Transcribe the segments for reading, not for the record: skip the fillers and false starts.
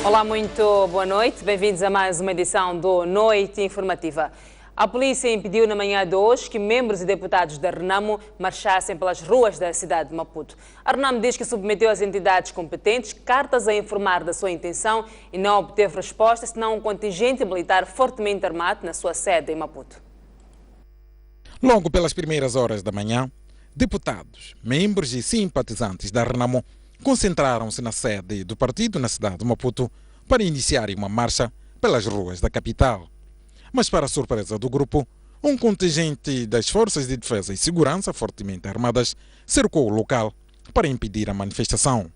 Olá, muito boa noite. Bem-vindos a mais uma edição do Noite Informativa. A polícia impediu na manhã de hoje que membros e deputados da Renamo marchassem pelas ruas da cidade de Maputo. A Renamo diz que submeteu às entidades competentes cartas a informar da sua intenção e não obteve resposta, senão um contingente militar fortemente armado na sua sede em Maputo. Logo pelas primeiras horas da manhã, deputados, membros e simpatizantes da Renamo concentraram-se na sede do partido na cidade de Maputo para iniciarem uma marcha pelas ruas da capital. Mas, para a surpresa do grupo, um contingente das Forças de Defesa e Segurança fortemente armadas cercou o local para impedir a manifestação.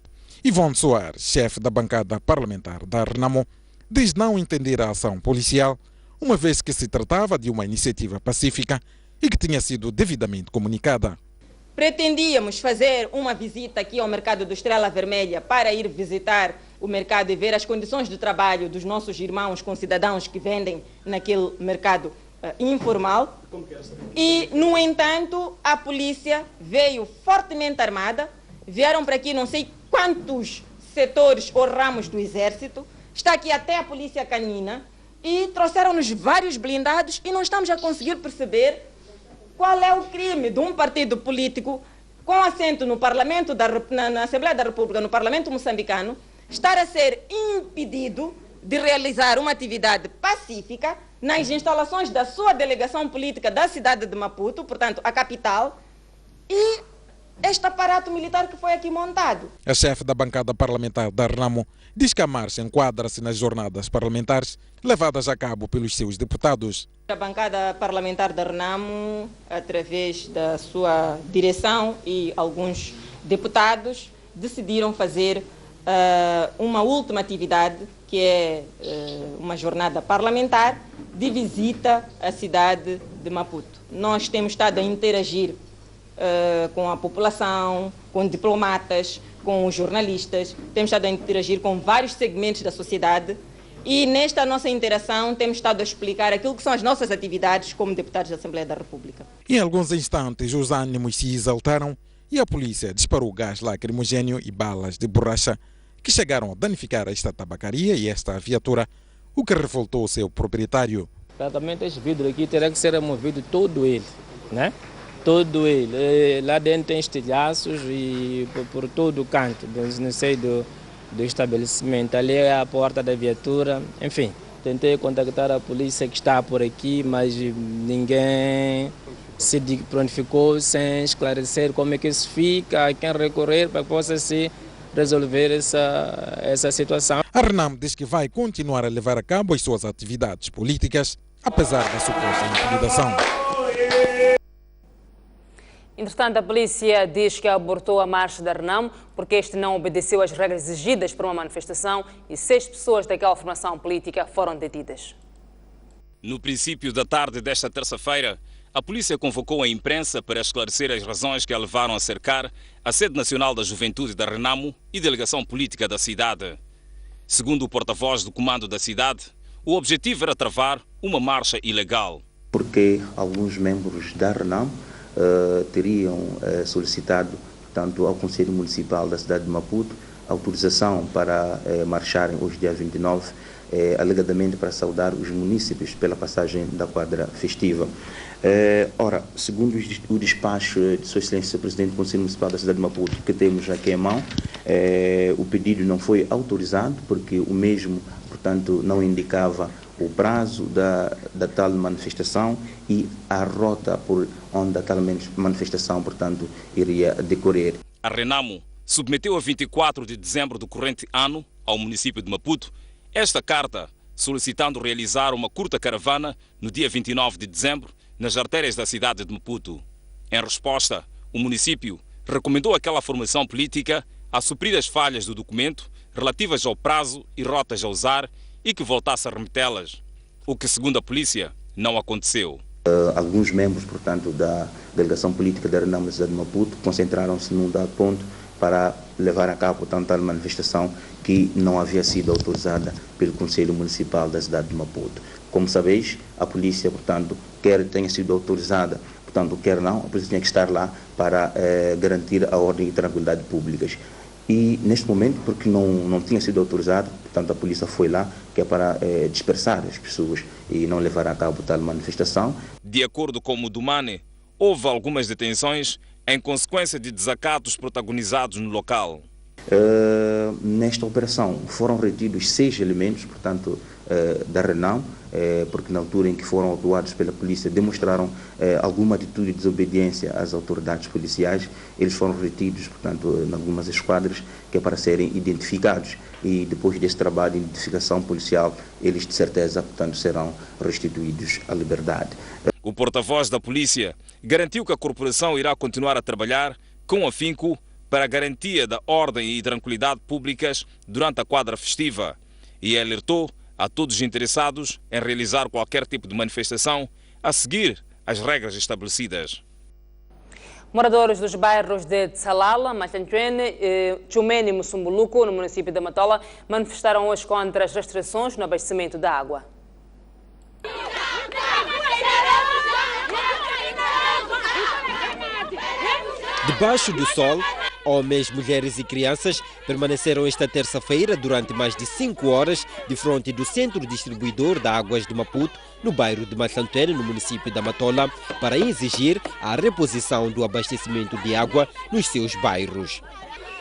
Ivone Soares, chefe da bancada parlamentar da Renamo, diz não entender a ação policial, uma vez que se tratava de uma iniciativa pacífica e que tinha sido devidamente comunicada. Pretendíamos fazer uma visita aqui ao mercado do Estrela Vermelha para ir visitar o mercado e ver as condições de trabalho dos nossos irmãos concidadãos que vendem naquele mercado informal. E, no entanto, a polícia veio fortemente armada, vieram para aqui não sei quantos setores ou ramos do exército, está aqui até a polícia canina e trouxeram-nos vários blindados e não estamos a conseguir perceber qual é o crime de um partido político com assento no Parlamento na Assembleia da República, no Parlamento moçambicano, estar a ser impedido de realizar uma atividade pacífica nas instalações da sua delegação política da cidade de Maputo, portanto, a capital, e este aparato militar que foi aqui montado. A chefe da bancada parlamentar da Renamo diz que a marcha enquadra-se nas jornadas parlamentares levadas a cabo pelos seus deputados. A bancada parlamentar da Renamo, através da sua direção e alguns deputados, decidiram fazer uma última atividade, que é uma jornada parlamentar de visita à cidade de Maputo. Nós temos estado a interagir com a população, com diplomatas, com os jornalistas, temos estado a interagir com vários segmentos da sociedade e nesta nossa interação temos estado a explicar aquilo que são as nossas atividades como deputados da Assembleia da República. Em alguns instantes os ânimos se exaltaram e a polícia disparou gás lacrimogéneo e balas de borracha que chegaram a danificar esta tabacaria e esta viatura, o que revoltou o seu proprietário. Praticamente este vidro aqui terá que ser removido todo ele, né? Todo ele. Lá dentro tem estilhaços e por todo o canto, não sei do estabelecimento. Ali é a porta da viatura, enfim. Tentei contactar a polícia que está por aqui, mas ninguém se prontificou sem esclarecer como é que isso fica, a quem recorrer para que possa se resolver essa situação. A Renamo diz que vai continuar a levar a cabo as suas atividades políticas, apesar da suposta intimidação. Entretanto, a polícia diz que abortou a marcha da Renamo porque este não obedeceu às regras exigidas para uma manifestação e 6 pessoas daquela formação política foram detidas. No princípio da tarde desta terça-feira, a polícia convocou a imprensa para esclarecer as razões que a levaram a cercar a sede nacional da juventude da Renamo e delegação política da cidade. Segundo o porta-voz do comando da cidade, o objetivo era travar uma marcha ilegal. Porque alguns membros da Renamo teriam solicitado, portanto, ao Conselho Municipal da cidade de Maputo autorização para marcharem hoje, dia 29, alegadamente para saudar os munícipes pela passagem da quadra festiva. Ora, segundo o despacho de Sua Excelência, Presidente do Conselho Municipal da cidade de Maputo, que temos aqui em mão, o pedido não foi autorizado porque o mesmo, portanto, não indicava o prazo da tal manifestação e a rota por onde a tal manifestação, portanto, iria decorrer. A Renamo submeteu a 24 de dezembro do corrente ano ao município de Maputo esta carta solicitando realizar uma curta caravana no dia 29 de dezembro nas artérias da cidade de Maputo. Em resposta, o município recomendou àquela formação política a suprir as falhas do documento relativas ao prazo e rotas a usar e que voltasse a remetê-las, o que, segundo a polícia, não aconteceu. Alguns membros, portanto, da delegação política da Renamo na cidade de Maputo concentraram-se num dado ponto para levar a cabo, portanto, tal manifestação que não havia sido autorizada pelo Conselho Municipal da cidade de Maputo. Como sabeis, a polícia, portanto, quer tenha sido autorizada, portanto, quer não, a polícia tinha que estar lá para garantir a ordem e tranquilidade públicas. e neste momento, porque não tinha sido autorizado, portanto a polícia foi lá, que é para dispersar as pessoas e não levar a cabo tal manifestação. De acordo com Mudumane, houve algumas detenções em consequência de desacatos protagonizados no local. Nesta operação foram retidos 6 elementos, portanto, da Renam, porque na altura em que foram autuados pela polícia demonstraram alguma atitude de desobediência às autoridades policiais. Eles foram retidos, portanto, em algumas esquadras, que é para serem identificados, e depois desse trabalho de identificação policial, eles de certeza, portanto, serão restituídos à liberdade. O porta-voz da polícia garantiu que a corporação irá continuar a trabalhar com afinco para a garantia da ordem e tranquilidade públicas durante a quadra festiva e alertou a todos os interessados em realizar qualquer tipo de manifestação a seguir as regras estabelecidas. Moradores dos bairros de Tsalala, Machanchuene, Chumene e Musumbuluco, no município de Matola, manifestaram hoje contra as restrições no abastecimento da água. Debaixo do sol, homens, mulheres e crianças permaneceram esta terça-feira durante mais de 5 horas de frente do centro distribuidor de águas de Maputo, no bairro de Machanchuene, no município da Matola, para exigir a reposição do abastecimento de água nos seus bairros.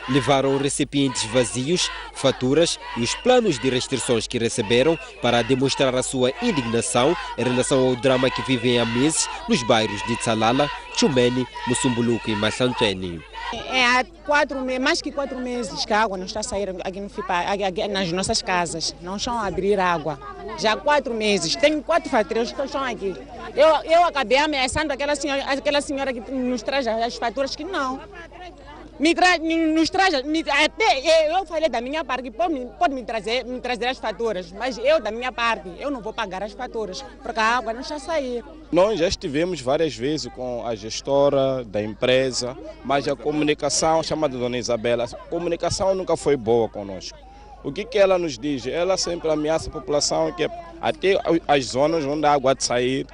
Levaram recipientes vazios, faturas e os planos de restrições que receberam para demonstrar a sua indignação em relação ao drama que vivem há meses nos bairros de Tsalala, Chumene, Musumbuluco e Machanchuene. Há mais que 4 meses que a água não está a sair aqui no FIPA, nas nossas casas. Não estão a abrir água. Já há 4 meses. Tem 4 faturas que estão aqui. Eu acabei ameaçando aquela senhora que nos traz as faturas que não. Nos traz, até eu falei da minha parte, pode me trazer as faturas, mas eu da minha parte, eu não vou pagar as faturas, porque a água não está a sair. Nós já estivemos várias vezes com a gestora da empresa, mas a comunicação, chamada Dona Isabela, a comunicação nunca foi boa conosco. O que ela nos diz? Ela sempre ameaça a população que até as zonas onde a água de sair,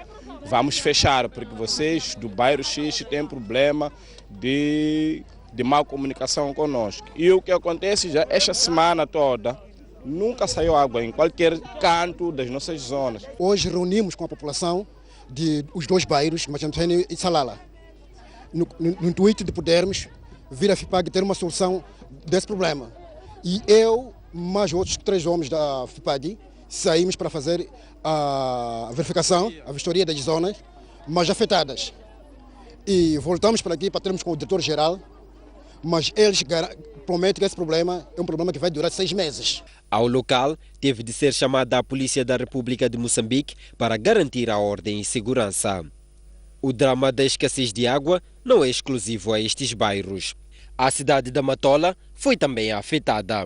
vamos fechar, porque vocês do bairro X têm problema de má comunicação conosco. E o que acontece já esta semana toda, nunca saiu água em qualquer canto das nossas zonas. Hoje reunimos com a população dos 2 bairros, Machanchuene e Tsalala, no intuito de podermos vir a FIPAG ter uma solução desse problema. E eu, mais outros 3 homens da FIPAG, saímos para fazer a verificação, a vistoria das zonas mais afetadas. E voltamos para aqui para termos com o diretor-geral, mas eles prometem que esse problema é um problema que vai durar 6 meses. Ao local, teve de ser chamada a Polícia da República de Moçambique para garantir a ordem e segurança. O drama da escassez de água não é exclusivo a estes bairros. A cidade da Matola foi também afetada.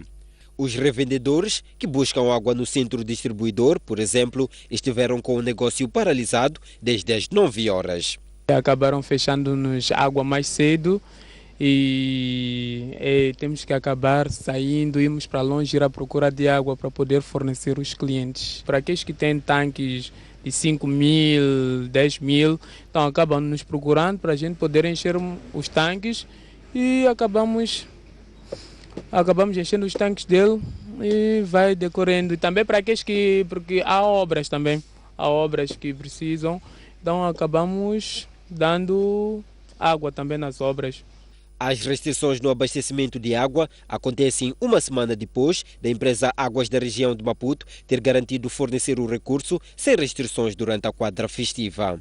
Os revendedores que buscam água no centro distribuidor, por exemplo, estiveram com o negócio paralisado desde as 9 horas. Acabaram fechando-nos água mais cedo e temos que acabar saindo, irmos para longe, ir à procura de água para poder fornecer os clientes. Para aqueles que têm tanques de 5 mil, 10 mil, então acabam nos procurando para a gente poder encher os tanques e acabamos enchendo os tanques dele e vai decorrendo. E também para aqueles porque há obras também, há obras que precisam, então acabamos dando água também nas obras. As restrições no abastecimento de água acontecem uma semana depois da empresa Águas da região de Maputo ter garantido fornecer o recurso sem restrições durante a quadra festiva.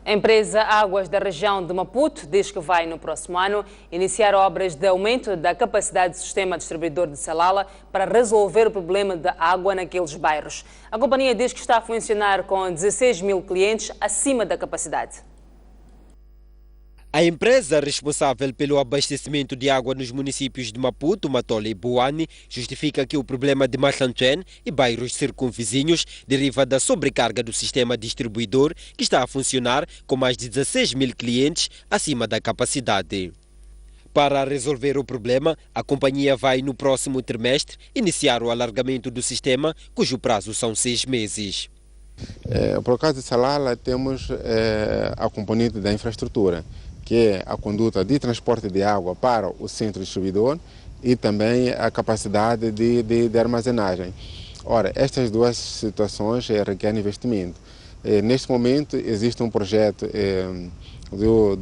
A empresa Águas da região de Maputo diz que vai, no próximo ano, iniciar obras de aumento da capacidade do sistema distribuidor de Tsalala para resolver o problema da água naqueles bairros. A companhia diz que está a funcionar com 16 mil clientes acima da capacidade. A empresa responsável pelo abastecimento de água nos municípios de Maputo, Matola e Buane justifica que o problema de Machanchuene e bairros circunvizinhos deriva da sobrecarga do sistema distribuidor que está a funcionar com mais de 16 mil clientes acima da capacidade. Para resolver o problema, a companhia vai no próximo trimestre iniciar o alargamento do sistema, cujo prazo são 6 meses. Por causa de Tsalala temos a componente da infraestrutura, que é a conduta de transporte de água para o centro distribuidor e também a capacidade de armazenagem. Ora, estas duas situações requerem investimento. Neste momento existe um projeto do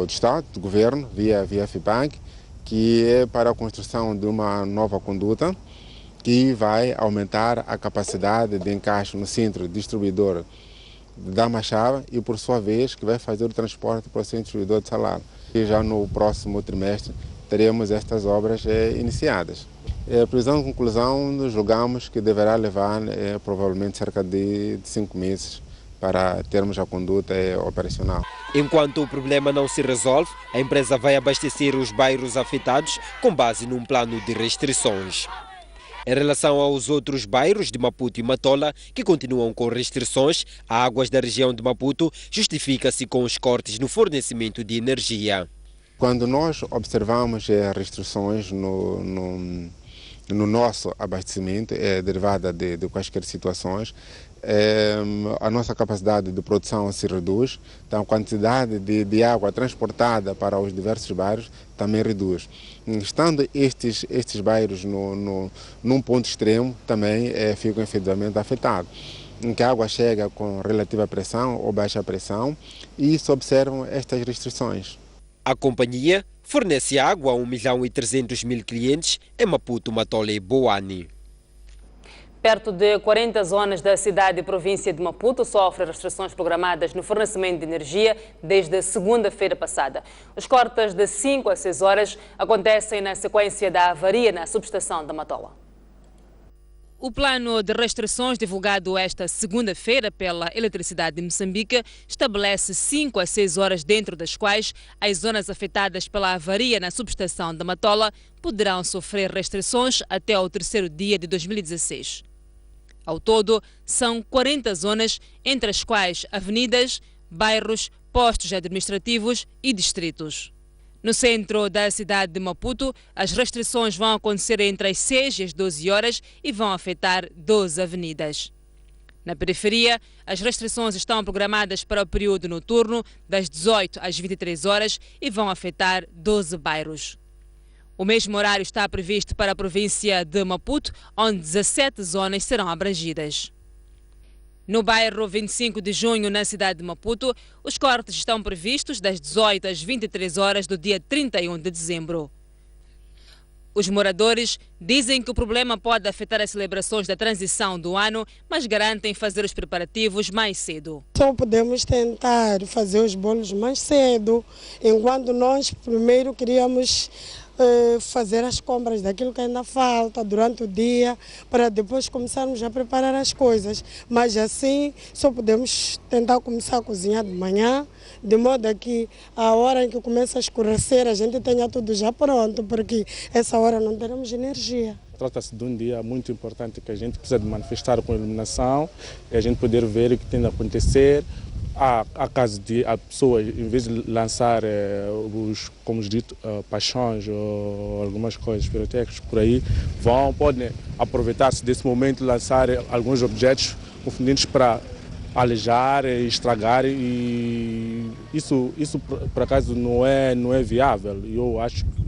Estado, do Governo, via FIPAG, que é para a construção de uma nova conduta que vai aumentar a capacidade de encaixe no centro distribuidor da Machava e, por sua vez, que vai fazer o transporte para o centro distribuidor de Salala. E já no próximo trimestre teremos estas obras iniciadas. A previsão de conclusão, julgamos que deverá levar provavelmente cerca de 5 meses para termos a conduta operacional. Enquanto o problema não se resolve, a empresa vai abastecer os bairros afetados com base num plano de restrições. Em relação aos outros bairros de Maputo e Matola, que continuam com restrições, a Águas da região de Maputo justifica-se com os cortes no fornecimento de energia. Quando nós observamos restrições no nosso abastecimento, derivada de quaisquer situações, a nossa capacidade de produção se reduz, então a quantidade de água transportada para os diversos bairros também reduz. Estando estes bairros num ponto extremo, também ficam efetivamente afetados, em que a água chega com relativa pressão ou baixa pressão e se observam estas restrições. A companhia fornece água a 1.300.000 clientes em Maputo, Matola e Boane. Perto de 40 zonas da cidade e província de Maputo sofrem restrições programadas no fornecimento de energia desde segunda-feira passada. Os cortes de 5 a 6 horas acontecem na sequência da avaria na subestação da Matola. O plano de restrições divulgado esta segunda-feira pela Eletricidade de Moçambique estabelece 5 a 6 horas, dentro das quais as zonas afetadas pela avaria na subestação da Matola poderão sofrer restrições até ao terceiro dia de 2016. Ao todo, são 40 zonas, entre as quais avenidas, bairros, postos administrativos e distritos. No centro da cidade de Maputo, as restrições vão acontecer entre as 6 e as 12 horas e vão afetar 12 avenidas. Na periferia, as restrições estão programadas para o período noturno, das 18 às 23 horas, e vão afetar 12 bairros. O mesmo horário está previsto para a província de Maputo, onde 17 zonas serão abrangidas. No bairro 25 de junho, na cidade de Maputo, os cortes estão previstos das 18 às 23 horas do dia 31 de dezembro. Os moradores dizem que o problema pode afetar as celebrações da transição do ano, mas garantem fazer os preparativos mais cedo. Só podemos tentar fazer os bolos mais cedo, enquanto nós primeiro queríamos fazer as compras daquilo que ainda falta durante o dia, para depois começarmos a preparar as coisas. Mas assim só podemos tentar começar a cozinhar de manhã, de modo a que a hora em que começa a escurecer a gente tenha tudo já pronto, porque essa hora não teremos energia. Trata-se de um dia muito importante que a gente precisa de manifestar com iluminação e a gente poder ver o que tem a acontecer. Há casos de a pessoa, em vez de lançar como dito, paixões ou algumas coisas pirotécnicas por aí, podem aproveitar-se desse momento e lançar alguns objetos confundidos para alejar e estragar, e isso por acaso não é viável.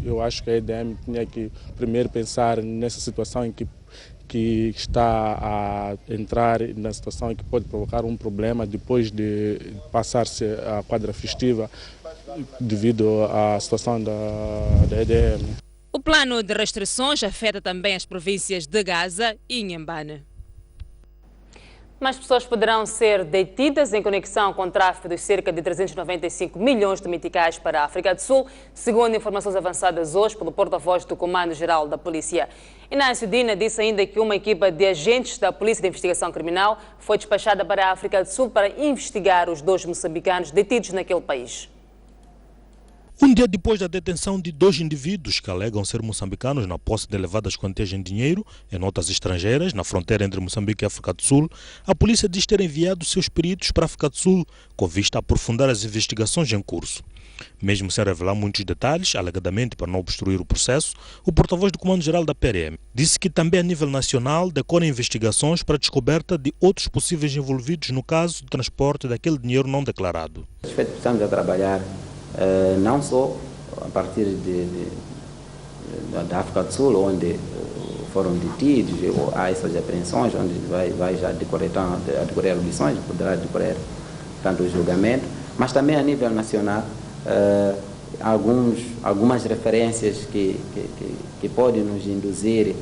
Eu acho que a EDM tinha que primeiro pensar nessa situação em que está a entrar na situação em que pode provocar um problema depois de passar-se a quadra festiva devido à situação da EDM. O plano de restrições afeta também as províncias de Gaza e Inhambane. Mais pessoas poderão ser detidas em conexão com o tráfico de cerca de 395 milhões de meticais para a África do Sul, segundo informações avançadas hoje pelo porta-voz do Comando-Geral da Polícia. Inácio Dina disse ainda que uma equipa de agentes da Polícia de Investigação Criminal foi despachada para a África do Sul para investigar os 2 moçambicanos detidos naquele país. Um dia depois da detenção de 2 indivíduos que alegam ser moçambicanos na posse de elevadas quantias em dinheiro em notas estrangeiras na fronteira entre Moçambique e África do Sul, a polícia diz ter enviado seus peritos para a África do Sul com vista a aprofundar as investigações em curso. Mesmo sem revelar muitos detalhes, alegadamente para não obstruir o processo, o porta-voz do Comando-Geral da PRM disse que também a nível nacional decorrem investigações para a descoberta de outros possíveis envolvidos no caso do transporte daquele dinheiro não declarado. Estamos a trabalhar não só a partir da África do Sul, onde foram detidos, há essas apreensões, onde vai já decorrer audições, poderá decorrer tanto o julgamento, mas também a nível nacional, algumas referências que podem nos induzir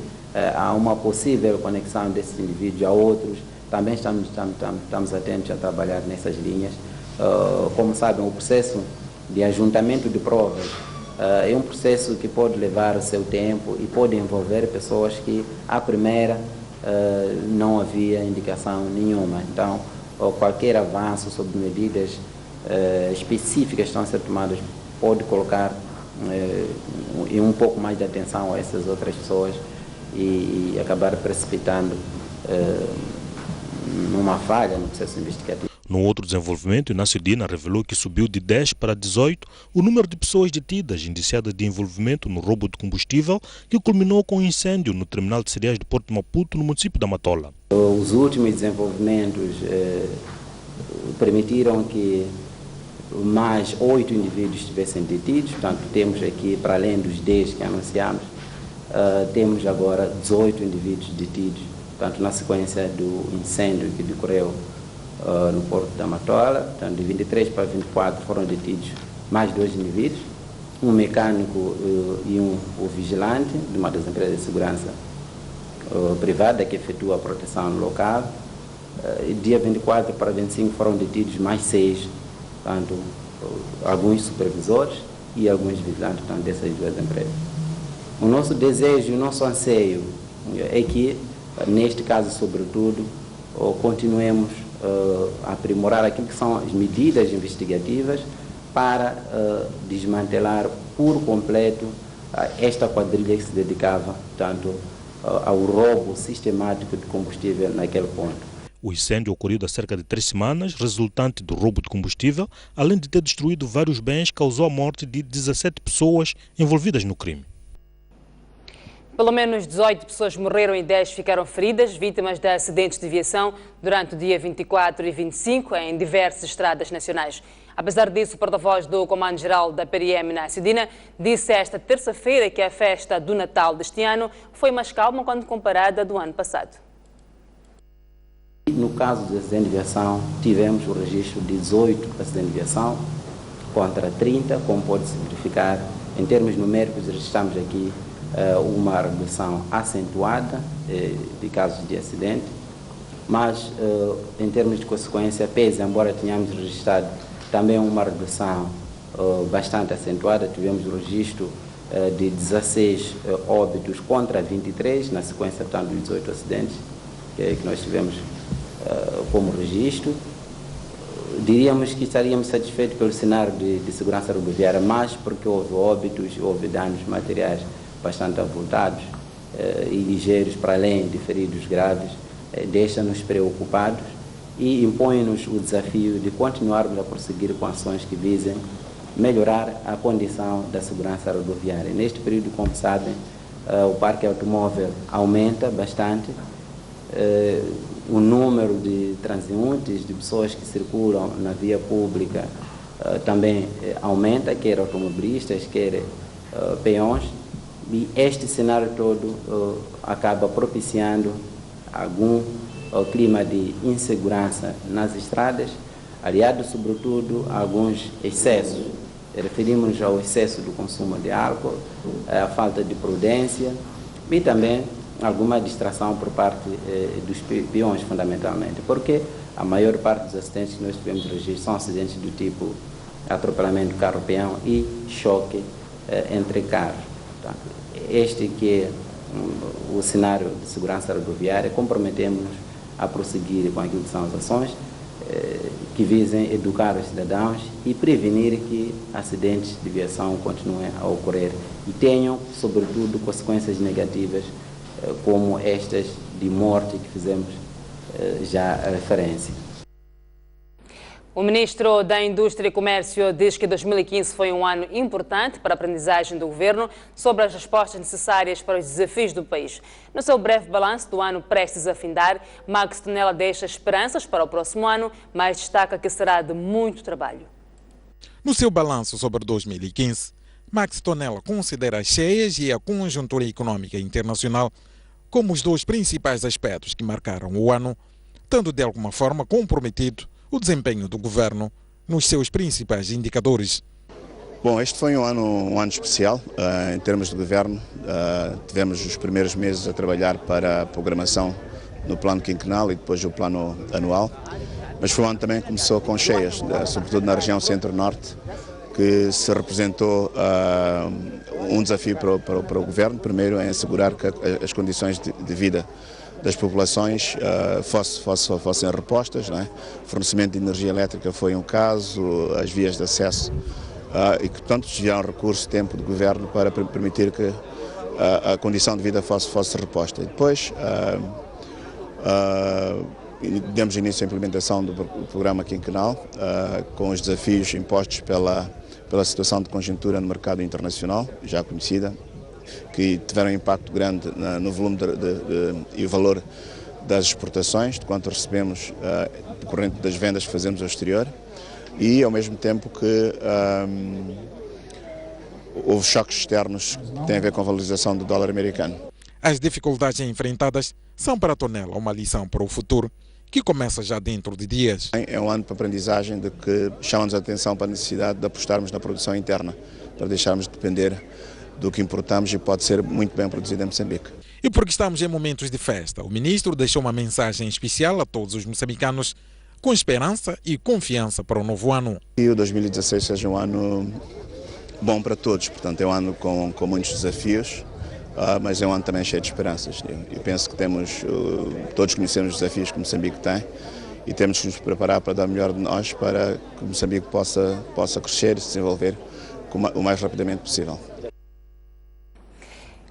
a uma possível conexão desses indivíduos a outros. Também estamos atentos a trabalhar nessas linhas. Como sabem, o processo de ajuntamento de provas é um processo que pode levar o seu tempo e pode envolver pessoas que, à primeira, não havia indicação nenhuma. Então, qualquer avanço sobre medidas específicas que estão a ser tomadas pode colocar um pouco mais de atenção a essas outras pessoas e acabar precipitando numa falha no processo investigativo. No outro desenvolvimento, Inácio Dina revelou que subiu de 10 para 18 o número de pessoas detidas indiciadas de envolvimento no roubo de combustível que culminou com um incêndio no terminal de cereais de Porto Maputo, no município da Matola. Os últimos desenvolvimentos permitiram que mais 8 indivíduos estivessem detidos. Portanto, temos aqui, para além dos 10 que anunciamos, temos agora 18 indivíduos detidos, portanto, na sequência do incêndio que decorreu no Porto da Matola. Portanto, de 23 para 24 foram detidos mais 2 indivíduos, um mecânico e o vigilante de uma das empresas de segurança privada que efetua a proteção local. Dia 24 para 25 foram detidos mais 6, portanto, alguns supervisores e alguns vigilantes, portanto, dessas duas empresas. O nosso desejo e o nosso anseio é que, neste caso sobretudo, continuemos a aprimorar aquilo que são as medidas investigativas para desmantelar por completo esta quadrilha que se dedicava, portanto, ao roubo sistemático de combustível naquele ponto. O incêndio ocorrido há cerca de 3 semanas, resultante do roubo de combustível, além de ter destruído vários bens, causou a morte de 17 pessoas envolvidas no crime. Pelo menos 18 pessoas morreram e 10 ficaram feridas, vítimas de acidentes de viação durante o dia 24 e 25 em diversas estradas nacionais. Apesar disso, o porta-voz do Comando-Geral da PRM, Inácio Dina, disse esta terça-feira que a festa do Natal deste ano foi mais calma quando comparada do ano passado. No caso do acidente de viação, tivemos o registro de 18 acidentes de viação contra 30, como pode-se verificar. Em termos numéricos, registramos aqui uma redução acentuada de casos de acidente, mas em termos de consequência, pese embora tenhamos registrado também uma redução bastante acentuada, tivemos o registro de 16 óbitos contra 23, na sequência, portanto, dos 18 acidentes que nós tivemos como registro. Diríamos que estaríamos satisfeitos pelo cenário de segurança rodoviária, mas porque houve óbitos, houve danos materiais bastante avultados e ligeiros, para além de feridos graves, deixa-nos preocupados e impõe-nos o desafio de continuarmos a prosseguir com ações que visem melhorar a condição da segurança rodoviária. Neste período, como sabem, o parque automóvel aumenta bastante, o número de transeuntes, de pessoas que circulam na via pública também aumenta, quer automobilistas, quer peões, e este cenário todo acaba propiciando algum clima de insegurança nas estradas, aliado sobretudo a alguns excessos. Referimos ao excesso do consumo de álcool, a falta de prudência e também alguma distração por parte dos peões, fundamentalmente, porque a maior parte dos acidentes que nós tivemos registro são acidentes do tipo atropelamento carro-peão e choque entre carros. Portanto, este que é o cenário de segurança rodoviária, comprometemos-nos a prosseguir com aquilo que são as ações que visem educar os cidadãos e prevenir que acidentes de viação continuem a ocorrer e tenham, sobretudo, consequências negativas como estas de morte que fizemos já referência. O ministro da Indústria e Comércio diz que 2015 foi um ano importante para a aprendizagem do governo sobre as respostas necessárias para os desafios do país. No seu breve balanço do ano prestes a findar, Max Tonela deixa esperanças para o próximo ano, mas destaca que será de muito trabalho. No seu balanço sobre 2015, Max Tonela considera as cheias e a conjuntura econômica internacional como os dois principais aspectos que marcaram o ano, tendo de alguma forma comprometido o desempenho do governo nos seus principais indicadores. Bom, este foi um ano especial em termos de governo. Tivemos os primeiros meses a trabalhar para a programação no plano quinquenal e depois o plano anual. Mas foi um ano também que começou com cheias, sobretudo na região centro-norte, que se representou um desafio para o governo. Primeiro, em assegurar que as condições de vida das populações fossem repostas, não é? O fornecimento de energia elétrica foi um caso, as vias de acesso, e que, portanto, desviaram recurso, tempo do governo para permitir que a condição de vida fosse reposta. E depois demos início à implementação do programa quinquenal, com os desafios impostos pela situação de conjuntura no mercado internacional, já conhecida, que tiveram um impacto grande no volume e o valor das exportações, de quanto recebemos decorrente das vendas que fazemos ao exterior, e ao mesmo tempo que houve choques externos que têm a ver com a valorização do dólar americano. As dificuldades enfrentadas são para Tonela uma lição para o futuro, que começa já dentro de dias. É um ano de aprendizagem de que chama-nos a atenção para a necessidade de apostarmos na produção interna, para deixarmos de depender do que importamos e pode ser muito bem produzido em Moçambique. E porque estamos em momentos de festa, o ministro deixou uma mensagem especial a todos os moçambicanos, com esperança e confiança para o novo ano. Que o 2016 seja um ano bom para todos, portanto é um ano com muitos desafios, mas é um ano também cheio de esperanças. Eu penso que todos conhecemos os desafios que Moçambique tem e temos que nos preparar para dar o melhor de nós para que Moçambique possa crescer e se desenvolver o mais rapidamente possível.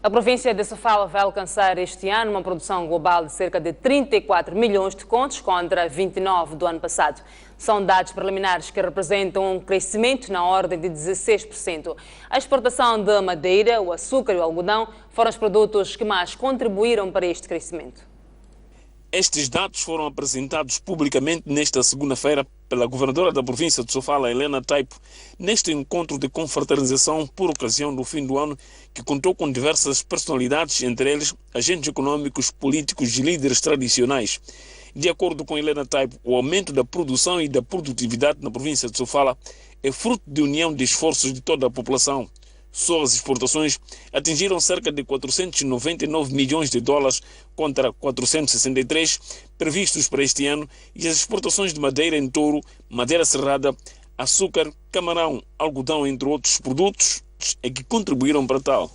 A província de Sofala vai alcançar este ano uma produção global de cerca de 34 milhões de contos contra 29 do ano passado. São dados preliminares que representam um crescimento na ordem de 16%. A exportação de madeira, o açúcar e o algodão foram os produtos que mais contribuíram para este crescimento. Estes dados foram apresentados publicamente nesta segunda-feira pela governadora da província de Sofala, Helena Taipo, neste encontro de confraternização por ocasião do fim do ano, que contou com diversas personalidades, entre eles agentes econômicos, políticos e líderes tradicionais. De acordo com Helena Taipo, o aumento da produção e da produtividade na província de Sofala é fruto de união de esforços de toda a população. Só as exportações atingiram cerca de 499 milhões de dólares contra 463 previstos para este ano, e as exportações de madeira em touro, madeira serrada, açúcar, camarão, algodão, entre outros produtos, é que contribuíram para tal.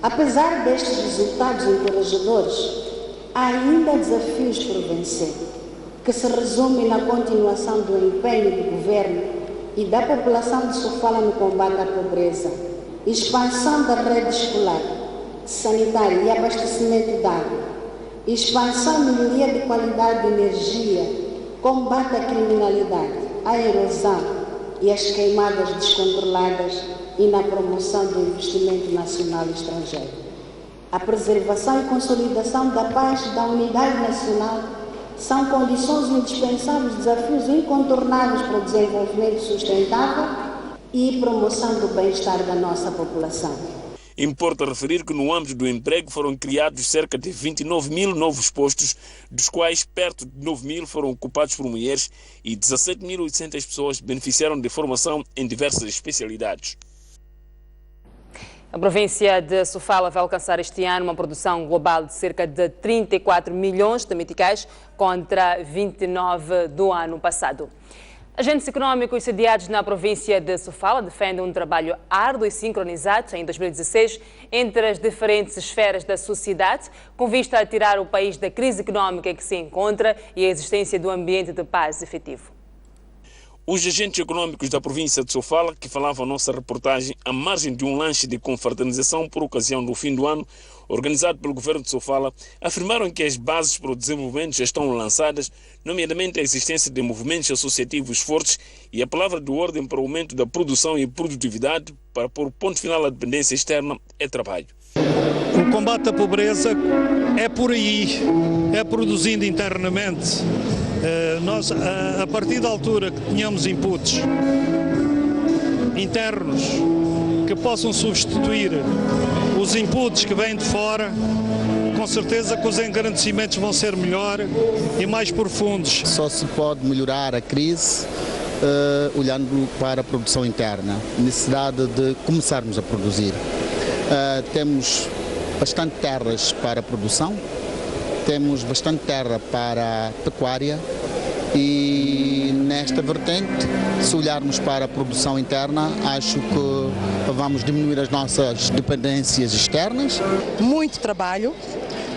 Apesar destes resultados encorajadores, há ainda desafios por vencer, que se resumem na continuação do empenho do governo e da população de Sofala no combate à pobreza, expansão da rede escolar, sanitária e abastecimento de água, expansão e melhoria de qualidade de energia, combate à criminalidade, à erosão e às queimadas descontroladas e na promoção do investimento nacional e estrangeiro. A preservação e consolidação da paz e da unidade nacional são condições indispensáveis, desafios incontornáveis para o desenvolvimento sustentável e promoção do bem-estar da nossa população. Importa referir que no âmbito do emprego foram criados cerca de 29 mil novos postos, dos quais perto de 9 mil foram ocupados por mulheres e 17.800 pessoas beneficiaram de formação em diversas especialidades. A província de Sofala vai alcançar este ano uma produção global de cerca de 34 milhões de meticais contra 29 do ano passado. Agentes econômicos sediados na província de Sofala defendem um trabalho árduo e sincronizado em 2016 entre as diferentes esferas da sociedade, com vista a tirar o país da crise econômica em que se encontra e a existência do ambiente de paz efetivo. Os agentes econômicos da província de Sofala, que falavam a nossa reportagem à margem de um lanche de confraternização por ocasião do fim do ano, organizado pelo governo de Sofala, afirmaram que as bases para o desenvolvimento já estão lançadas, nomeadamente a existência de movimentos associativos fortes e a palavra de ordem para o aumento da produção e produtividade para pôr ponto final à dependência externa é trabalho. O combate à pobreza é por aí, é produzindo internamente. Nós, a partir da altura que tenhamos inputs internos que possam substituir os inputs que vêm de fora, com certeza que os engrandecimentos vão ser melhor e mais profundos. Só se pode melhorar a crise olhando para a produção interna, necessidade de começarmos a produzir. Temos bastante terras para a produção, temos bastante terra para a pecuária e nesta vertente, se olharmos para a produção interna, acho que vamos diminuir as nossas dependências externas. Muito trabalho,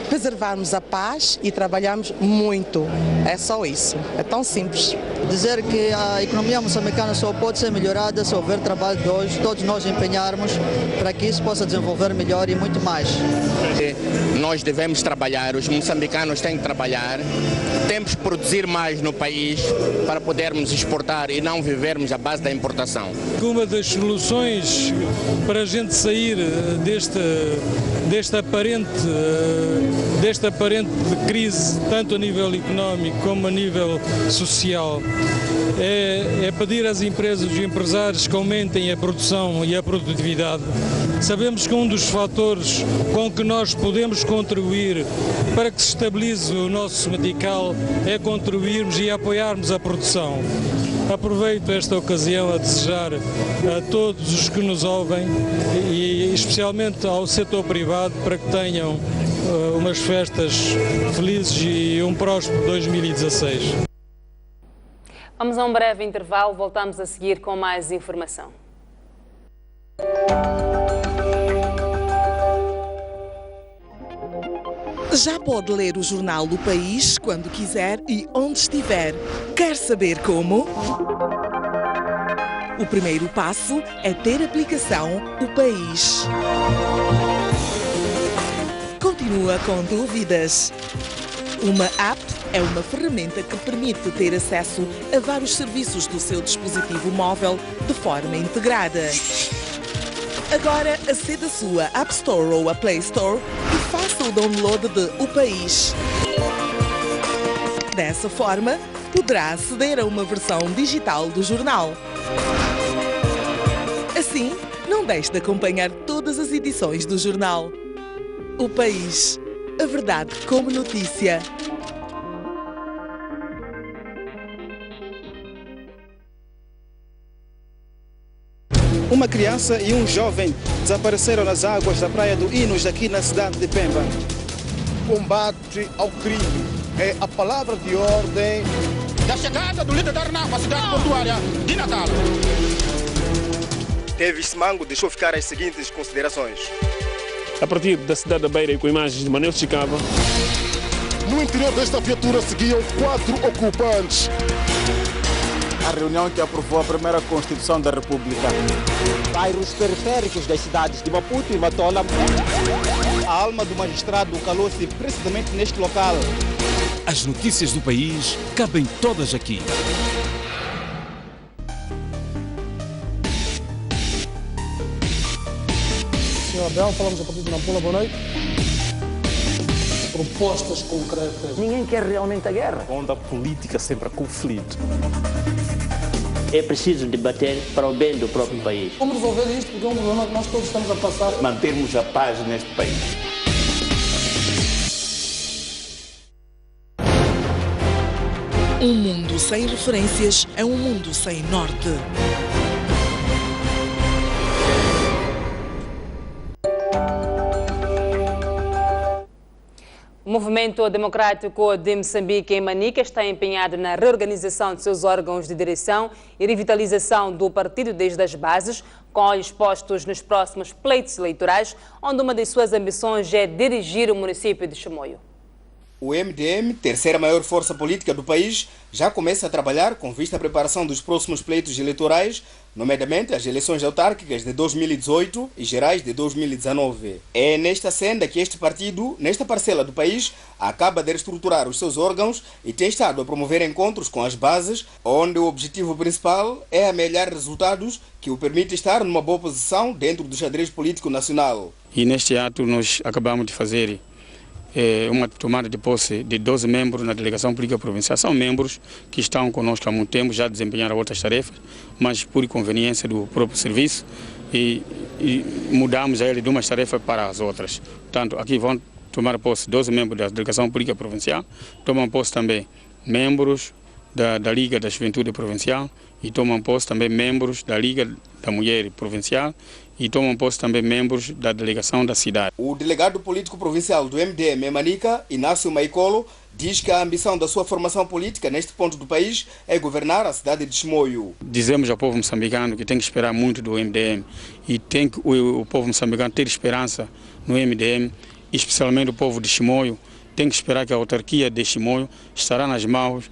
preservarmos a paz e trabalharmos muito. É só isso, é tão simples. Dizer que a economia moçambicana só pode ser melhorada se houver trabalho de hoje, todos nós empenharmos para que isso possa desenvolver melhor e muito mais. Nós devemos trabalhar, os moçambicanos têm que trabalhar, temos que produzir mais no país para podermos exportar e não vivermos à base da importação. Uma das soluções para a gente sair desta aparente crise, tanto a nível económico como a nível social, é pedir às empresas e empresários que aumentem a produção e a produtividade. Sabemos que um dos fatores com que nós podemos contribuir para que se estabilize o nosso medical é contribuirmos e apoiarmos a produção. Aproveito esta ocasião a desejar a todos os que nos ouvem e especialmente ao setor privado para que tenham umas festas felizes e um próspero 2016. Vamos a um breve intervalo, voltamos a seguir com mais informação. Já pode ler o jornal do País quando quiser e onde estiver. Quer saber como? O primeiro passo é ter a aplicação O País. Continua com dúvidas? Uma app é uma ferramenta que permite ter acesso a vários serviços do seu dispositivo móvel de forma integrada. Agora aceda à sua App Store ou a Play Store e faça o download de O País. Dessa forma, poderá aceder a uma versão digital do jornal. Assim, não deixe de acompanhar todas as edições do jornal. O País. A verdade como notícia. Uma criança e um jovem desapareceram nas águas da praia do Inos, aqui na cidade de Pemba. Combate ao crime é a palavra de ordem da chegada do líder da RNAM à cidade portuária de Natal. Davis Simango deixou ficar as seguintes considerações. A partir da cidade da Beira e com imagens de Manuel Chicava. No interior desta viatura seguiam 4 ocupantes. A reunião que aprovou a primeira Constituição da República. Bairros periféricos das cidades de Maputo e Matola. A alma do magistrado calou-se precisamente neste local. As notícias do país cabem todas aqui. Senhor Abel, falamos a partir de Nampula, boa noite. Propostas concretas. Ninguém quer realmente a guerra. Onde a política sempre há conflito. É preciso debater para o bem do próprio país. Como resolver isto? Porque é um problema que nós todos estamos a passar. Mantermos a paz neste país. Um mundo sem referências é um mundo sem norte. O Movimento Democrático de Moçambique em Manica está empenhado na reorganização de seus órgãos de direção e revitalização do partido desde as bases, com olhos postos nos próximos pleitos eleitorais, onde uma de suas ambições é dirigir o município de Chimoio. O MDM, terceira maior força política do país, já começa a trabalhar com vista à preparação dos próximos pleitos eleitorais, nomeadamente as eleições autárquicas de 2018 e gerais de 2019. É nesta senda que este partido, nesta parcela do país, acaba de reestruturar os seus órgãos e tem estado a promover encontros com as bases, onde o objetivo principal é amelhar resultados que o permite estar numa boa posição dentro do xadrez político nacional. E neste ato nós acabamos de fazer uma tomada de posse de 12 membros na Delegação Política Provincial. São membros que estão conosco há muito tempo, já desempenharam outras tarefas, mas por conveniência do próprio serviço e mudamos a ele de umas tarefas para as outras. Portanto, aqui vão tomar posse 12 membros da Delegação Política Provincial, tomam posse também membros da Liga da Juventude Provincial e tomam posse também membros da Liga da Mulher Provincial e tomam posse também membros da delegação da cidade. O delegado político provincial do MDM em Manica, Inácio Maicolo, diz que a ambição da sua formação política neste ponto do país é governar a cidade de Chimoio. Dizemos ao povo moçambicano que tem que esperar muito do MDM e tem que o povo moçambicano ter esperança no MDM, especialmente o povo de Chimoio, tem que esperar que a autarquia de Chimoio estará nas mãos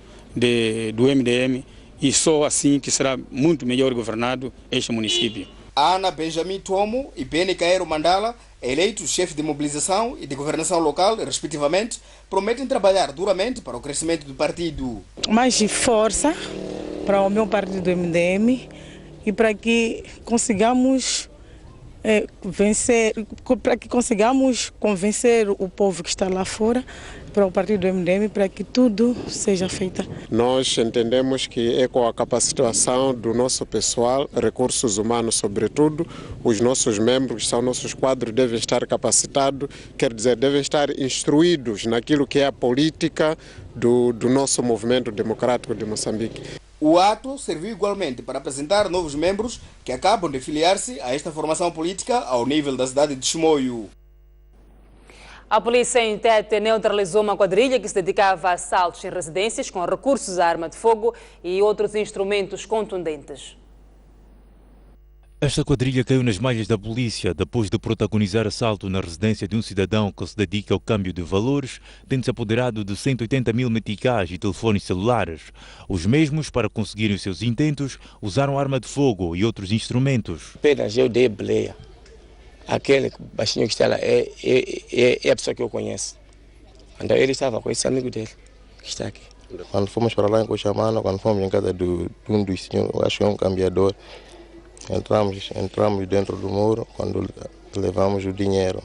do MDM e só assim que será muito melhor governado este município. Ana Benjamin Tomo e Beni Caero Mandala, eleitos chefe de mobilização e de governação local, respectivamente, prometem trabalhar duramente para o crescimento do partido. Mais força para o meu partido do MDM e para que consigamos vencer, para que consigamos convencer o povo que está lá fora para o partido do MDM, para que tudo seja feito. Nós entendemos que é com a capacitação do nosso pessoal, recursos humanos sobretudo, os nossos membros, que são nossos quadros, devem estar capacitados, quer dizer, devem estar instruídos naquilo que é a política do nosso movimento democrático de Moçambique. O ato serviu igualmente para apresentar novos membros que acabam de filiar-se a esta formação política ao nível da cidade de Chimoio. A polícia em Tete neutralizou uma quadrilha que se dedicava a assaltos em residências com recursos à arma de fogo e outros instrumentos contundentes. Esta quadrilha caiu nas malhas da polícia depois de protagonizar assalto na residência de um cidadão que se dedica ao câmbio de valores, tendo-se apoderado de 180 mil meticais e telefones celulares. Os mesmos, para conseguirem os seus intentos, usaram arma de fogo e outros instrumentos. Apenas eu dei bleia. Aquele baixinho que está lá é a pessoa que eu conheço. Então ele estava com esse amigo dele que está aqui. Quando fomos para lá em Cochamano, quando fomos em casa de um dos senhores, acho que é um cambiador, entramos dentro do muro quando levamos o dinheiro.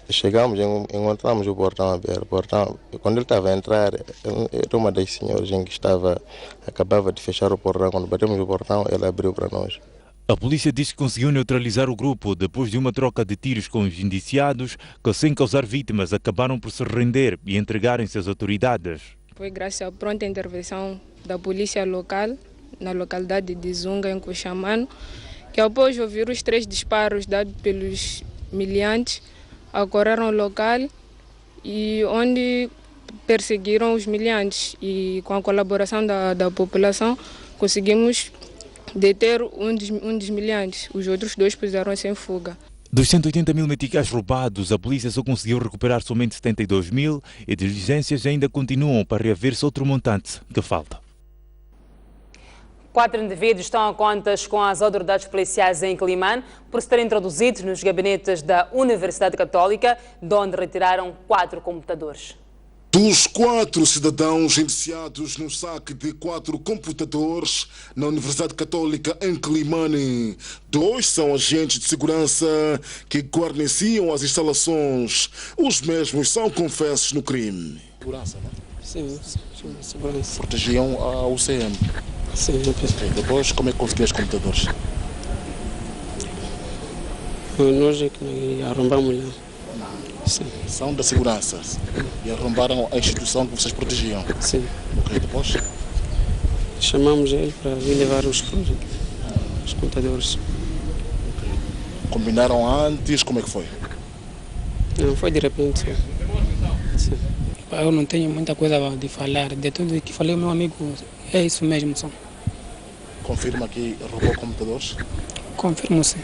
Chegamos, encontramos o portão aberto. Quando ele estava a entrar, era uma das senhoras em que acabava de fechar o portão. Quando batemos o portão, ela abriu para nós. A polícia diz que conseguiu neutralizar o grupo depois de uma troca de tiros com os indiciados que, sem causar vítimas, acabaram por se render e entregarem-se às autoridades. Foi graças à pronta intervenção da polícia local, na localidade de Zunga, em Cochamano, que após ouvir os 3 disparos dados pelos miliantes, acorreram ao local e onde perseguiram os miliantes e com a colaboração da população conseguimos deter um dos miliantes. Os outros 2 puseram-se em fuga. Dos 180 mil meticais roubados, a polícia só conseguiu recuperar somente 72 mil e diligências ainda continuam para reaver-se outro montante que falta. 4 indivíduos estão a contas com as autoridades policiais em Quelimane por se terem introduzido nos gabinetes da Universidade Católica, de onde retiraram 4 computadores. Dos 4 cidadãos indiciados no saque de 4 computadores na Universidade Católica em Quelimane, 2 são agentes de segurança que guarneciam as instalações. Os mesmos são confessos no crime. Segurança, né? Sim, segurança. Protegiam a UCM? Sim. Depois, como é que conseguiam os computadores? Nós é que arrombamos lá. Sim. São da segurança e arrombaram a instituição que vocês protegiam? Sim. Ok, depois? Chamamos ele para vir levar os computadores. Okay. Combinaram antes? Como é que foi? Não, foi de repente. Sim. Eu não tenho muita coisa de falar. De tudo que falei, meu amigo, é isso mesmo. Só. Confirma que roubou computadores? Confirmo, sim.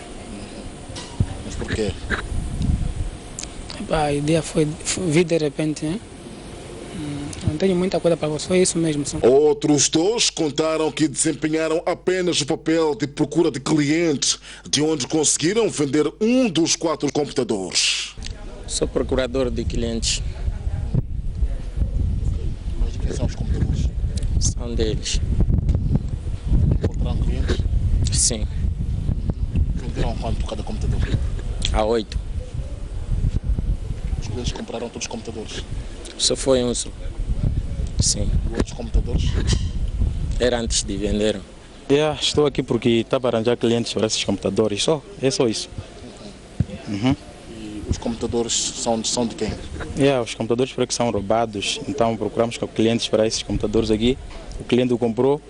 Mas por quê? A ideia foi vir de repente, né? Não tenho muita coisa para você, é isso mesmo. Outros 2 contaram que desempenharam apenas o papel de procura de clientes, de onde conseguiram vender um dos 4 computadores. Sou procurador de clientes. Mas de quem são os computadores? São deles. Encontraram clientes? Sim. Venderam quanto cada computador? A 8. Os clientes compraram todos os computadores? Só foi um só. Sim. E outros computadores? Era antes de vender. Estou aqui porque estava a arranjar clientes para esses computadores. É só isso. E os computadores são de quem? Os computadores para que são roubados. Então procuramos clientes para esses computadores aqui. O cliente o comprou,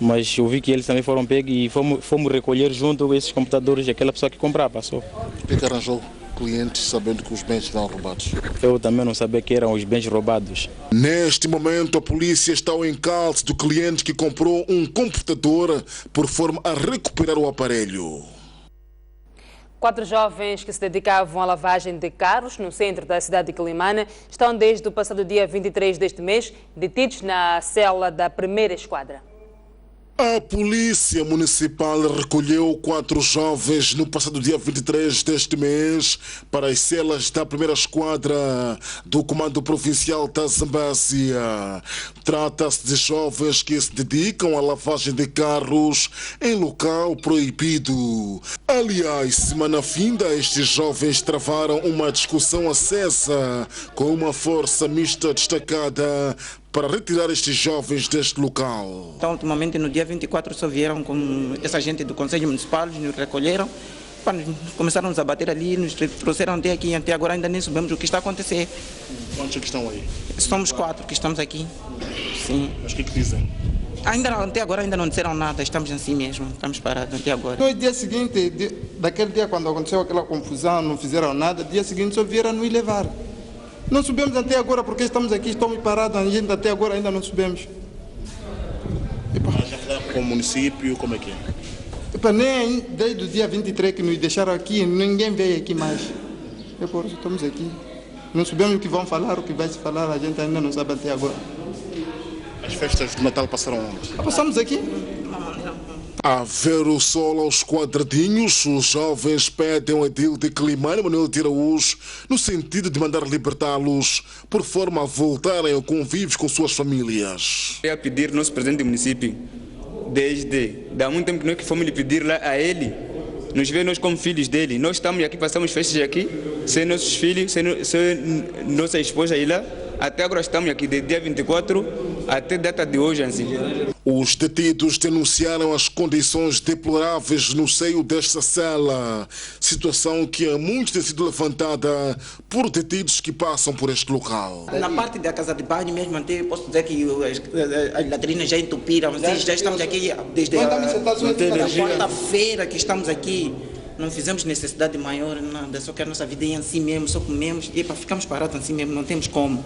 mas eu vi que eles também foram pegos e fomos recolher junto esses computadores daquela pessoa que comprava. Só. Por que arranjou clientes sabendo que os bens estão roubados? Eu também não sabia que eram os bens roubados. Neste momento, a polícia está ao encalço do cliente que comprou um computador por forma a recuperar o aparelho. 4 jovens que se dedicavam à lavagem de carros no centro da cidade de Quelimane estão desde o passado dia 23 deste mês detidos na cela da 1ª Esquadra. A Polícia Municipal recolheu 4 jovens no passado dia 23 deste mês para as celas da 1ª Esquadra do Comando Provincial da Zambésia. Trata-se de jovens que se dedicam à lavagem de carros em local proibido. Aliás, semana finda, estes jovens travaram uma discussão acesa com uma força mista destacada para retirar estes jovens deste local. Então, ultimamente, no dia 24, só vieram com essa gente do Conselho Municipal, nos recolheram, começaram a nos abater ali, nos trouxeram até aqui, até agora ainda nem sabemos o que está a acontecer. Quantos que estão aí? Somos 4 que estamos aqui. Sim. Mas o que dizem? Até agora ainda não disseram nada, estamos assim mesmo, estamos parados até agora. No dia seguinte, daquele dia quando aconteceu aquela confusão, não fizeram nada, dia seguinte só vieram nos levar. Não subimos até agora porque estamos aqui, estamos parados, a gente até agora ainda não subimos. Mas já falaram com o município, como é que é? Nem desde o dia 23 que nos deixaram aqui, ninguém veio aqui mais. É por isso estamos aqui. Não sabemos o que vão falar, o que vai se falar, a gente ainda não sabe até agora. As festas de Natal passaram onde? Passamos aqui. A ver o sol aos quadradinhos, os jovens pedem ao edil de Quelimane, Manuel de Araújo, no sentido de mandar libertá-los, por forma a voltarem ao convívio com suas famílias. Eu ia pedir ao nosso presidente do município, há muito tempo que nós fomos lhe pedir lá a ele, nos vê nós como filhos dele. Nós estamos aqui, passamos festas aqui, sem nossos filhos, sem nossa esposa aí lá. Até agora estamos aqui, de dia 24 até data de hoje. Assim. Os detidos denunciaram as condições deploráveis no seio desta cela, situação que há muito tem sido levantada por detidos que passam por este local. Na parte da casa de banho mesmo, até posso dizer que as latrinas já entupiram, já estamos aqui desde a quarta-feira que estamos aqui. Não fizemos necessidade maior, nada, só que a nossa vida é assim mesmo, só comemos e ficamos parados assim mesmo, não temos como.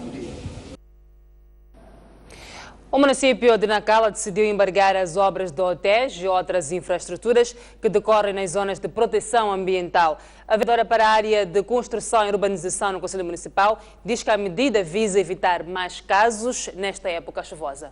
O município de Nacala decidiu embargar as obras do hotéis e outras infraestruturas que decorrem nas zonas de proteção ambiental. A vereadora para a área de construção e urbanização no Conselho Municipal diz que a medida visa evitar mais casos nesta época chuvosa.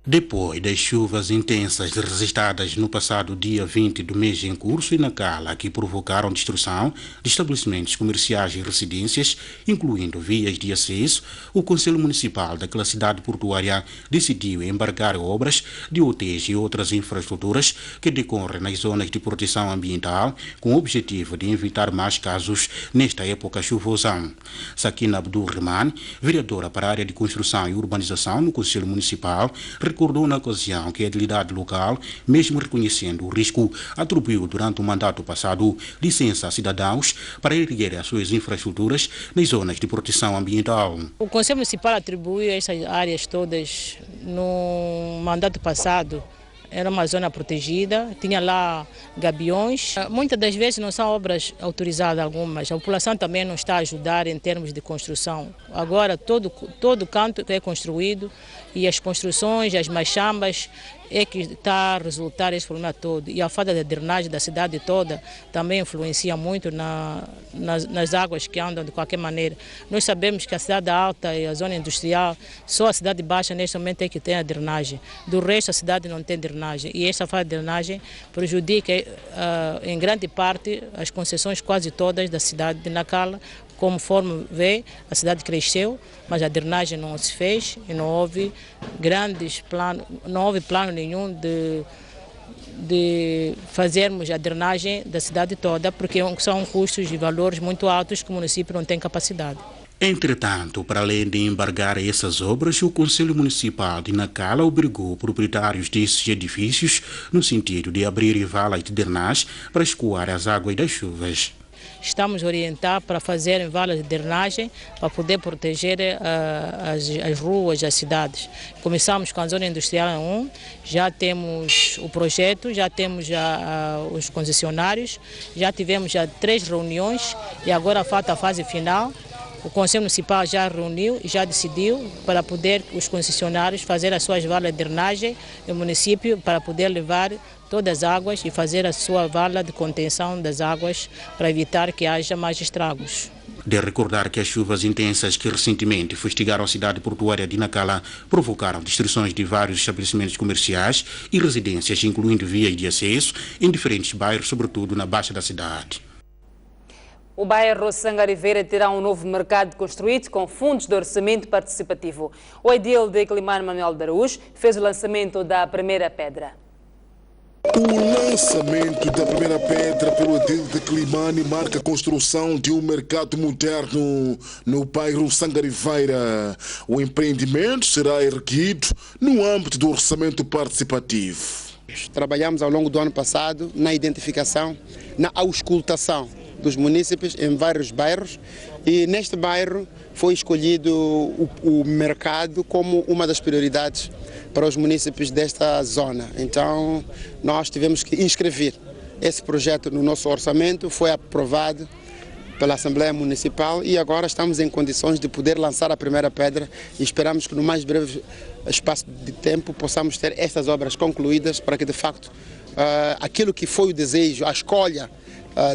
Depois das chuvas intensas registradas no passado dia 20 do mês em curso em Nacala, que provocaram destruição de estabelecimentos comerciais e residências, incluindo vias de acesso, o Conselho Municipal daquela cidade portuária decidiu embargar obras de hotéis e outras infraestruturas que decorrem nas zonas de proteção ambiental, com o objetivo de evitar mais casos nesta época chuvosa. Sakina Abdulrahman, vereadora para a área de construção e urbanização no Conselho Municipal, recordou na ocasião que a entidade local, mesmo reconhecendo o risco, atribuiu durante o mandato passado licença a cidadãos para erguer as suas infraestruturas nas zonas de proteção ambiental. O Conselho Municipal atribuiu essas áreas todas no mandato passado. Era uma zona protegida, tinha lá gabiões. Muitas das vezes não são obras autorizadas algumas. A população também não está a ajudar em termos de construção. Agora todo canto é construído e as construções, as machambas é que está a resultar esse problema todo. E a falta de drenagem da cidade toda também influencia muito nas águas que andam de qualquer maneira. Nós sabemos que a cidade alta e a zona industrial, só a cidade baixa neste momento é que tem a drenagem. Do resto a cidade não tem drenagem. E essa falta de drenagem prejudica em grande parte as concessões quase todas da cidade de Nacala. Conforme vê, a cidade cresceu, mas a drenagem não se fez e não houve plano nenhum de fazermos a drenagem da cidade toda, porque são custos e valores muito altos que o município não tem capacidade. Entretanto, para além de embargar essas obras, o Conselho Municipal de Nacala obrigou proprietários desses edifícios no sentido de abrir valas de drenagem para escoar as águas das chuvas. Estamos a orientar para fazerem valas de drenagem para poder proteger as ruas das cidades. Começamos com a zona industrial 1, já temos o projeto, já temos os concessionários, já tivemos 3 reuniões e agora falta a fase final. O Conselho Municipal já reuniu e já decidiu para poder os concessionários fazer as suas valas de drenagem no município para poder levar todas as águas e fazer a sua vala de contenção das águas para evitar que haja mais estragos. De recordar que as chuvas intensas que recentemente fustigaram a cidade portuária de Nacala provocaram destruições de vários estabelecimentos comerciais e residências, incluindo vias de acesso em diferentes bairros, sobretudo na baixa da cidade. O bairro Sangariveira terá um novo mercado construído com fundos de orçamento participativo. O edil de Climane Manuel de Araújo fez o lançamento da primeira pedra. O lançamento da primeira pedra pelo edil de Climane marca a construção de um mercado moderno no bairro Sangariveira. O empreendimento será erguido no âmbito do orçamento participativo. Trabalhamos ao longo do ano passado na identificação, na auscultação dos munícipes em vários bairros e neste bairro foi escolhido o mercado como uma das prioridades para os munícipes desta zona. Então nós tivemos que inscrever esse projeto no nosso orçamento, foi aprovado pela Assembleia Municipal e agora estamos em condições de poder lançar a primeira pedra e esperamos que no mais breve espaço de tempo possamos ter estas obras concluídas para que de facto aquilo que foi o desejo, a escolha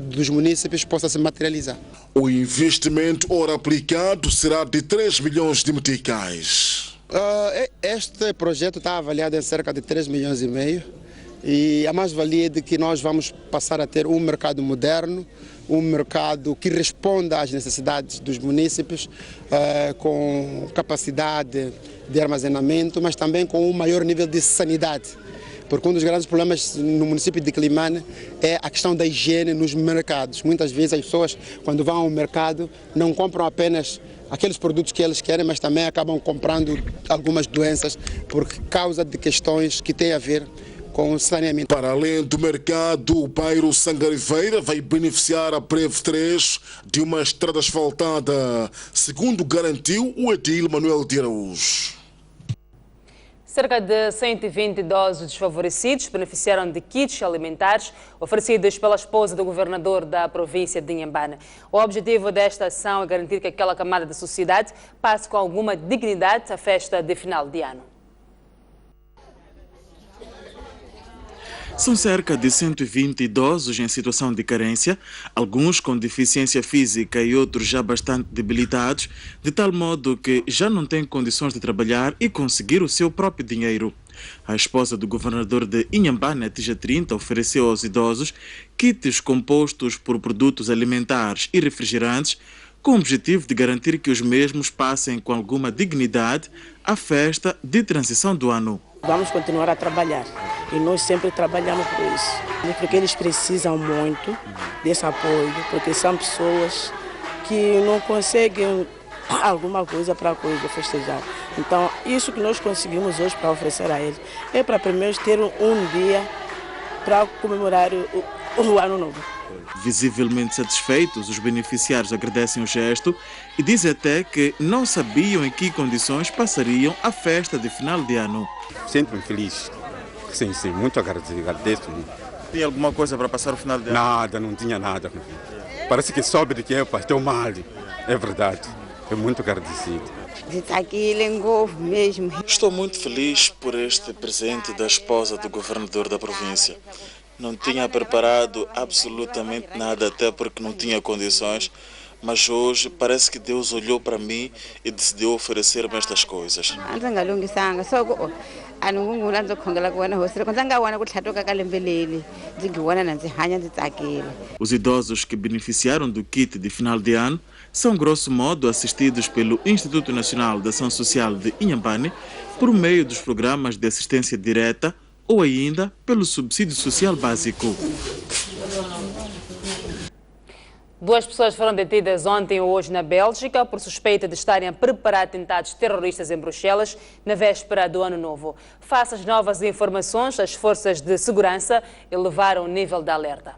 dos munícipes possa se materializar. O investimento ora aplicado será de 3 milhões de meticais. Este projeto está avaliado em cerca de 3 milhões e meio e a mais-valia é de que nós vamos passar a ter um mercado moderno, um mercado que responda às necessidades dos munícipes, com capacidade de armazenamento, mas também com um maior nível de sanidade. Porque um dos grandes problemas no município de Climane é a questão da higiene nos mercados. Muitas vezes as pessoas, quando vão ao mercado, não compram apenas aqueles produtos que eles querem, mas também acabam comprando algumas doenças por causa de questões que têm a ver com o saneamento. Para além do mercado, o bairro Sangariveira vai beneficiar a breve trecho de uma estrada asfaltada, segundo garantiu o edil Manuel de Araújo. Cerca de 120 idosos desfavorecidos beneficiaram de kits alimentares oferecidos pela esposa do governador da província de Inhambane. O objetivo desta ação é garantir que aquela camada da sociedade passe com alguma dignidade a festa de final de ano. São cerca de 120 idosos em situação de carência, alguns com deficiência física e outros já bastante debilitados, de tal modo que já não têm condições de trabalhar e conseguir o seu próprio dinheiro. A esposa do governador de Inhambane, Tija 30, ofereceu aos idosos kits compostos por produtos alimentares e refrigerantes, com o objetivo de garantir que os mesmos passem com alguma dignidade a festa de transição do ano. Vamos continuar a trabalhar e nós sempre trabalhamos por isso, porque eles precisam muito desse apoio, porque são pessoas que não conseguem alguma coisa para festejar. Então, isso que nós conseguimos hoje para oferecer a eles é para primeiro ter um dia para comemorar o ano novo. Visivelmente satisfeitos, os beneficiários agradecem o gesto e dizem até que não sabiam em que condições passariam a festa de final de ano. Sinto-me feliz. Sim, muito agradeço. Tinha alguma coisa para passar o final de ano? Nada, não tinha nada. Parece que soube de que é pastel mal. É verdade. É muito agradecido. Estou muito feliz por este presente da esposa do governador da província. Não tinha preparado absolutamente nada, até porque não tinha condições, mas hoje parece que Deus olhou para mim e decidiu oferecer-me estas coisas. Os idosos que beneficiaram do kit de final de ano são, grosso modo, assistidos pelo Instituto Nacional de Ação Social de Inhambane por meio dos programas de assistência direta ou ainda pelo subsídio social básico. 2 pessoas foram detidas ontem ou hoje na Bélgica por suspeita de estarem a preparar atentados terroristas em Bruxelas na véspera do Ano Novo. Face às novas informações, as forças de segurança elevaram o nível de alerta.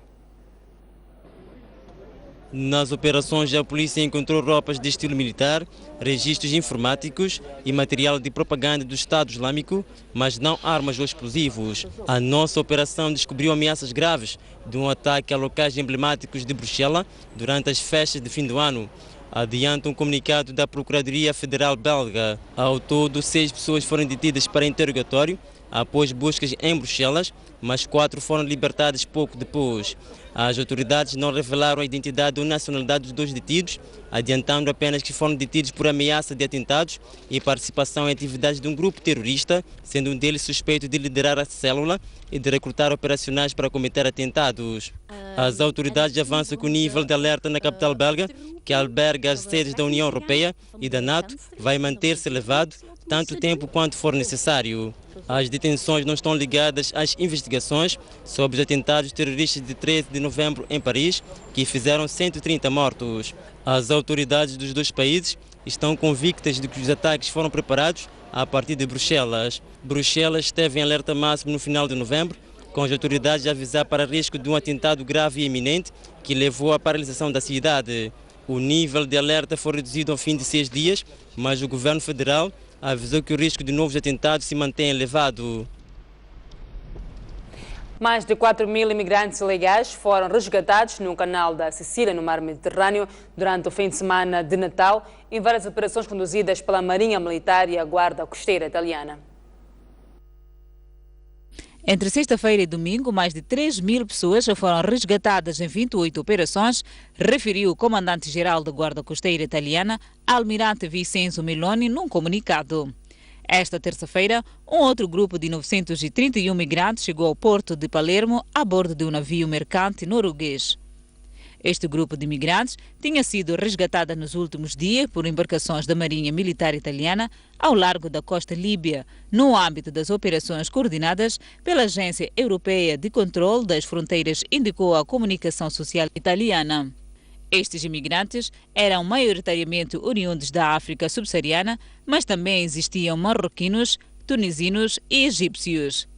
Nas operações, a polícia encontrou roupas de estilo militar, registros informáticos e material de propaganda do Estado Islâmico, mas não armas ou explosivos. A nossa operação descobriu ameaças graves de um ataque a locais emblemáticos de Bruxelas durante as festas de fim do ano, adianta um comunicado da Procuradoria Federal belga. Ao todo, 6 pessoas foram detidas para interrogatório após buscas em Bruxelas, mas 4 foram libertadas pouco depois. As autoridades não revelaram a identidade ou nacionalidade dos 2 detidos, adiantando apenas que foram detidos por ameaça de atentados e participação em atividades de um grupo terrorista, sendo um deles suspeito de liderar a célula e de recrutar operacionais para cometer atentados. As autoridades avançam que o nível de alerta na capital belga, que alberga as sedes da União Europeia e da NATO, vai manter-se elevado tanto tempo quanto for necessário. As detenções não estão ligadas às investigações sobre os atentados terroristas de 13 de novembro em Paris, que fizeram 130 mortos. As autoridades dos 2 países estão convictas de que os ataques foram preparados a partir de Bruxelas. Bruxelas esteve em alerta máximo no final de novembro, com as autoridades a avisar para risco de um atentado grave e iminente que levou à paralisação da cidade. O nível de alerta foi reduzido ao fim de 6 dias, mas o governo federal avisou que o risco de novos atentados se mantém elevado. Mais de 4.000 imigrantes ilegais foram resgatados no canal da Sicília, no mar Mediterrâneo, durante o fim de semana de Natal, em várias operações conduzidas pela Marinha Militar e a Guarda Costeira Italiana. Entre sexta-feira e domingo, mais de 3.000 pessoas foram resgatadas em 28 operações, referiu o comandante-geral da Guarda Costeira Italiana, Almirante Vincenzo Meloni, num comunicado. Esta terça-feira, um outro grupo de 931 migrantes chegou ao porto de Palermo a bordo de um navio mercante norueguês. Este grupo de migrantes tinha sido resgatado nos últimos dias por embarcações da Marinha Militar Italiana ao largo da costa líbia, no âmbito das operações coordenadas pela Agência Europeia de Controle das Fronteiras, indicou a comunicação social italiana. Estes imigrantes eram maioritariamente oriundos da África subsaariana, mas também existiam marroquinos, tunisinos e egípcios.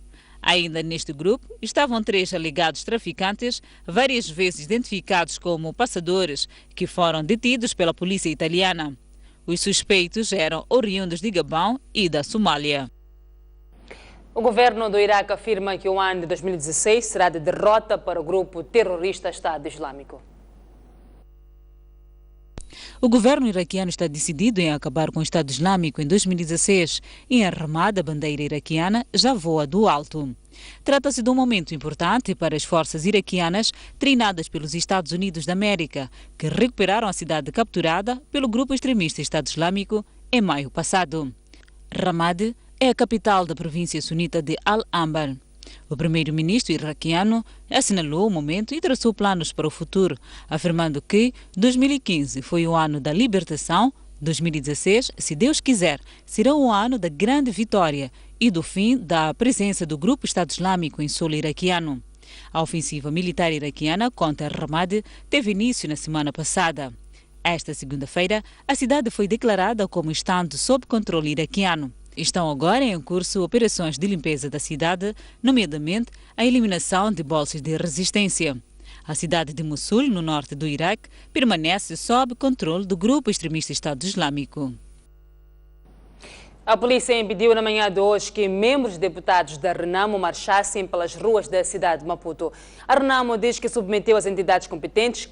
Ainda neste grupo estavam 3 alegados traficantes, várias vezes identificados como passadores, que foram detidos pela polícia italiana. Os suspeitos eram oriundos de Gabão e da Somália. O governo do Iraque afirma que o ano de 2016 será de derrota para o grupo terrorista Estado Islâmico. O governo iraquiano está decidido em acabar com o Estado Islâmico em 2016 e em Ramadi, a bandeira iraquiana já voa do alto. Trata-se de um momento importante para as forças iraquianas treinadas pelos Estados Unidos da América, que recuperaram a cidade capturada pelo grupo extremista Estado Islâmico em maio passado. Ramadi é a capital da província sunita de Al-Anbar. O primeiro-ministro iraquiano assinalou o momento e traçou planos para o futuro, afirmando que 2015 foi o ano da libertação, 2016, se Deus quiser, será o ano da grande vitória e do fim da presença do grupo Estado Islâmico em solo iraquiano. A ofensiva militar iraquiana contra Ramadi teve início na semana passada. Esta segunda-feira, a cidade foi declarada como estando sob controle iraquiano. Estão agora em curso operações de limpeza da cidade, nomeadamente a eliminação de bolsas de resistência. A cidade de Mossul, no norte do Iraque, permanece sob controle do grupo extremista Estado Islâmico. A polícia impediu na manhã de hoje que membros deputados da Renamo marchassem pelas ruas da cidade de Maputo. A Renamo diz que submeteu as entidades competentes